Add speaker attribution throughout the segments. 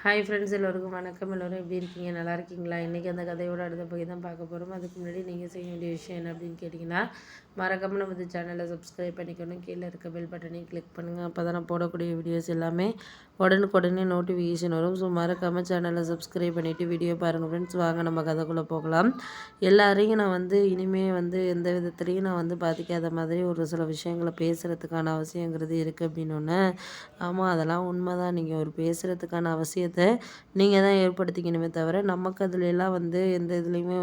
Speaker 1: Hi friends, எல்லோருக்கும் வணக்கம். எல்லோரும் எப்படி இருக்கீங்க? நல்லா இருக்கீங்களா? இன்றைக்கி அந்த கதையோட அடுத்த பகுதி தான் பார்க்க போகிறோம். அதுக்கு முன்னாடி நீங்கள் செய்ய வேண்டிய விஷயம் என்ன அப்படின்னு கேட்டிங்கன்னா, மறக்காமல் நம்ம சேனலை சப்ஸ்கிரைப் பண்ணிக்கணும். கீழே இருக்க பெல் பட்டனையும் கிளிக் பண்ணுங்கள். அப்போ தான் நான் போடக்கூடிய வீடியோஸ் எல்லாமே உடனுக்குடனே நோட்டிஃபிகேஷன் வரும். ஸோ மறக்காமல் சேனலை சப்ஸ்கிரைப் பண்ணிவிட்டு வீடியோ பாருங்கள் ஃப்ரெண்ட்ஸ். வாங்க நம்ம கதைக்குள்ளே போகலாம். எல்லாரையும் நான் இனிமேல் எந்த விதத்துலேயும் நான் பாதிக்காத மாதிரி ஒரு சில விஷயங்களை பேசுகிறதுக்கான அவசியங்கிறது இருக்குது அப்படின்னோடனே, ஆமாம் அதெல்லாம் உண்மை தான். நீங்கள் ஒரு பேசுகிறதுக்கான அவசியத்தை நீங்கள் தான் ஏற்படுத்திக்கணுமே தவிர, நமக்கு அதுலலாம் எந்த இதுலேயுமே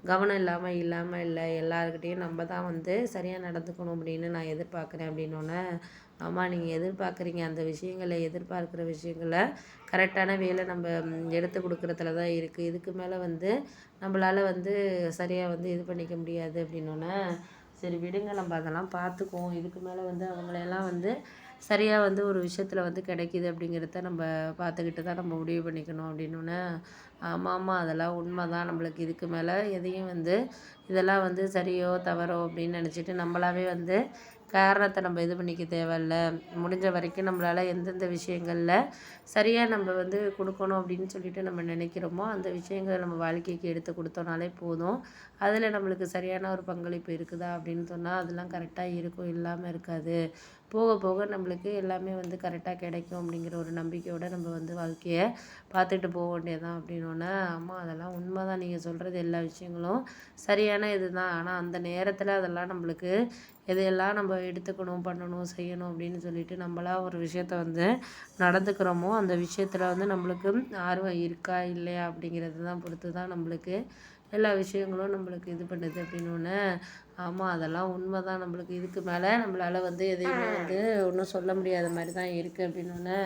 Speaker 1: கவனம் இல்லாமல் இல்லை. எல்லாருக்கிட்டேயும் நம்ம தான் சரியாக நடந்துக்கணும் அப்படின்னு நான் எதிர்பார்க்குறேன் அப்படின்னோடனே, ஆமாம் நீங்கள் எதிர்பார்க்குறீங்க. அந்த விஷயங்களை எதிர்பார்க்குற விஷயங்களை கரெக்டான வேலை நம்ம எடுத்து கொடுக்குறதுல தான் இருக்குது. இதுக்கு மேலே நம்மளால் சரியாக இது பண்ணிக்க முடியாது அப்படின்னோடனே, சரி விடுங்க, நம்ம அதெல்லாம் பார்த்துக்குவோம். இதுக்கு மேலே அவங்களையெல்லாம் சரியாக ஒரு விஷயத்தில் கிடைக்கிது அப்படிங்கிறத நம்ம பார்த்துக்கிட்டு தான் நம்ம முடிவு பண்ணிக்கணும் அப்படின்னோடனே, ஆமாம் அதெல்லாம் உண்மை தான். நம்மளுக்கு இதுக்கு மேலே எதையும் இதெல்லாம் சரியோ தவறோ அப்படின்னு நினச்சிட்டு நம்மளாவே காரணத்தை நம்ம இது பண்ணிக்க தேவையில்ல. முடிஞ்ச வரைக்கும் நம்மளால் எந்தெந்த விஷயங்களில் சரியாக நம்ம கொடுக்கணும் அப்படின்னு சொல்லிட்டு நம்ம நினைக்கிறோமோ, அந்த விஷயங்களை நம்ம வாழ்க்கைக்கு எடுத்து கொடுத்தோனாலே போதும். அதில் நம்மளுக்கு சரியான ஒரு பங்களிப்பு இருக்குதா அப்படின்னு சொன்னால் அதெல்லாம் கரெக்டாக இருக்கும், இல்லாமல் இருக்காது. போக போக நம்மளுக்கு எல்லாமே கரெக்டாக கிடைக்கும் அப்படிங்கிற ஒரு நம்பிக்கையோடு நம்ம வாழ்க்கையை பார்த்துட்டு போக வேண்டியதான் அப்படின்னோடனே, ஆமாம் அதெல்லாம் உண்மை தான். நீங்கள் சொல்கிறது எல்லா விஷயங்களும் சரியான இது தான். ஆனால் அந்த நேரத்தில் அதெல்லாம் நம்மளுக்கு எதையெல்லாம் நம்ம எடுத்துக்கணும், பண்ணணும், செய்யணும் அப்படின்னு சொல்லிட்டு நம்மளா ஒரு விஷயத்த நடந்துக்கிறோமோ, அந்த விஷயத்தில் நம்மளுக்கு ஆர்வம் இருக்கா இல்லையா அப்படிங்கிறது தான் பொறுத்து தான் நம்மளுக்கு எல்லா விஷயங்களும் நம்மளுக்கு இது பண்ணுது அப்படின்னோடனே, ஆமாம் அதெல்லாம் உண்மை தான். நம்மளுக்கு இதுக்கு மேலே நம்மளால் எதையுமே ஒன்றும் சொல்ல முடியாத மாதிரி தான் இருக்குது அப்படின்னோடனே,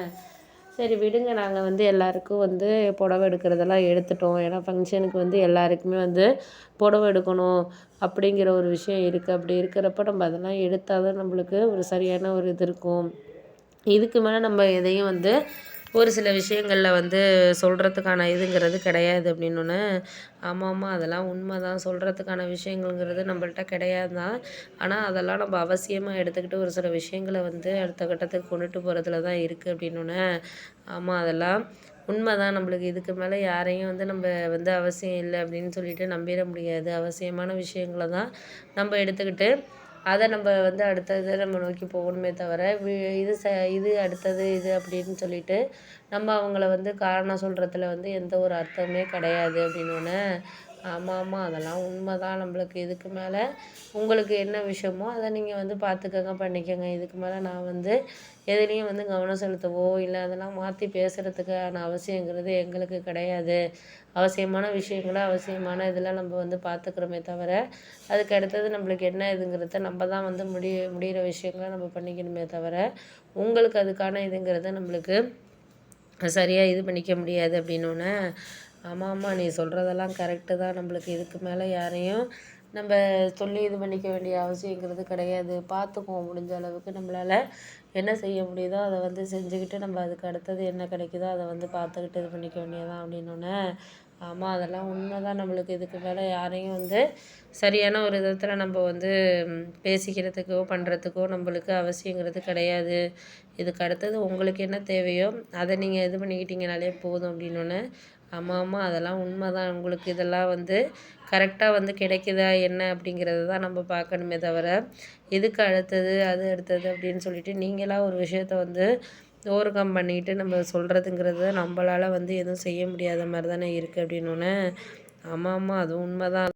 Speaker 1: சரி விடுங்க, நாங்கள் எல்லாருக்கும் புடவை எடுக்கிறதெல்லாம் எடுத்துட்டோம். ஏன்னா ஃபங்க்ஷனுக்கு எல்லாருக்குமே புடவை எடுக்கணும் அப்படிங்கிற ஒரு விஷயம் இருக்குது. அப்படி இருக்கிறப்ப நம்ம அதெல்லாம் எடுத்தால் தான் நம்மளுக்கு ஒரு சரியான ஒரு இது இருக்கும். இதுக்கு மேலே நம்ம எதையும் ஒரு சில விஷயங்களில் சொல்கிறதுக்கான இதுங்கிறது கிடையாது அப்படின்னோடனே, ஆமாம் அதெல்லாம் உண்மை தான். சொல்கிறதுக்கான விஷயங்கள்ங்கிறது நம்மள்ட்ட கிடையாது தான். ஆனால் அதெல்லாம் நம்ம அவசியமாக எடுத்துக்கிட்டு ஒரு சில விஷயங்களை அடுத்த கட்டத்துக்கு கொண்டுட்டு போகிறதுல தான் இருக்குது அப்படின்னோடனே, ஆமாம் அதெல்லாம் உண்மை தான். நம்மளுக்கு இதுக்கு மேலே யாரையும் நம்ம அவசியம் இல்லை அப்படின்னு சொல்லிட்டு நம்பிட முடியாது. அவசியமான விஷயங்களை தான் நம்ம எடுத்துக்கிட்டு அதை நம்ம அடுத்தது நம்ம நோக்கி போகணுமே தவிர, இது அடுத்தது இது அப்படின்னு சொல்லிட்டு நம்ம அவங்கள காரணம் சொல்கிறதுல எந்த ஒரு அர்த்தமே கிடையாது அப்படின்னோடனே, ஆமாம் அதெல்லாம் உண்மை தான். நம்மளுக்கு இதுக்கு மேலே உங்களுக்கு என்ன விஷயமோ அதை நீங்கள் பார்த்துக்கங்க, பண்ணிக்கங்க. இதுக்கு மேலே நான் எதுலேயும் கவனம் செலுத்தவோ இல்லை அதெல்லாம் மாற்றி பேசுகிறதுக்கான அவசியங்கிறது எங்களுக்கு கிடையாது. அவசியமான விஷயங்களை அவசியமான இதில் நம்ம பார்த்துக்கிறோமே தவிர, அதுக்கு அடுத்தது நம்மளுக்கு என்ன இதுங்கிறத நம்ம தான் முடிகிற விஷயங்களை நம்ம பண்ணிக்கணுமே தவிர, உங்களுக்கு அதுக்கான இதுங்கிறத நம்மளுக்கு சரியாக இது பண்ணிக்க முடியாது அப்படின்னோடனே, ஆமாம் நீ சொல்கிறதெல்லாம் கரெக்டு தான். நம்மளுக்கு இதுக்கு மேலே யாரையும் நம்ம சொல்லி இது பண்ணிக்க வேண்டிய அவசியங்கிறது கிடையாது. பார்த்துக்குவோம். முடிஞ்ச அளவுக்கு நம்மளால் என்ன செய்ய முடியுதோ அதை செஞ்சுக்கிட்டு நம்ம அதுக்கு அடுத்தது என்ன கிடைக்குதோ அதை பார்த்துக்கிட்டு இது பண்ணிக்க வேண்டியதான் அப்படின்னோடனே, ஆமாம் அதெல்லாம் உண்மை தான். நம்மளுக்கு இதுக்கு மேலே யாரையும் சரியான ஒரு விதத்தில் நம்ம பேசிக்கிறதுக்கோ பண்ணுறதுக்கோ நம்மளுக்கு அவசியங்கிறது கிடையாது. இதுக்கு அடுத்தது உங்களுக்கு என்ன தேவையோ அதை நீங்கள் இது பண்ணிக்கிட்டீங்கனாலே போதும் அப்படின்னோடனே, ஆமாம் அதெல்லாம் உண்மை தான். உங்களுக்கு இதெல்லாம் கரெக்டாக கிடைக்குதா என்ன அப்படிங்கிறத தான் நம்ம பார்க்கணுமே தவிர, இதுக்கு அடுத்தது அது அடுத்தது அப்படின்னு சொல்லிட்டு நீங்களாக ஒரு விஷயத்த ஓவர் கம் பண்ணிட்டு நம்ம சொல்கிறதுங்கிறது நம்மளால் எதுவும் செய்ய முடியாத மாதிரி தானே இருக்குது அப்படின்னோடனே, ஆமாம் அதுவும் உண்மை தான்.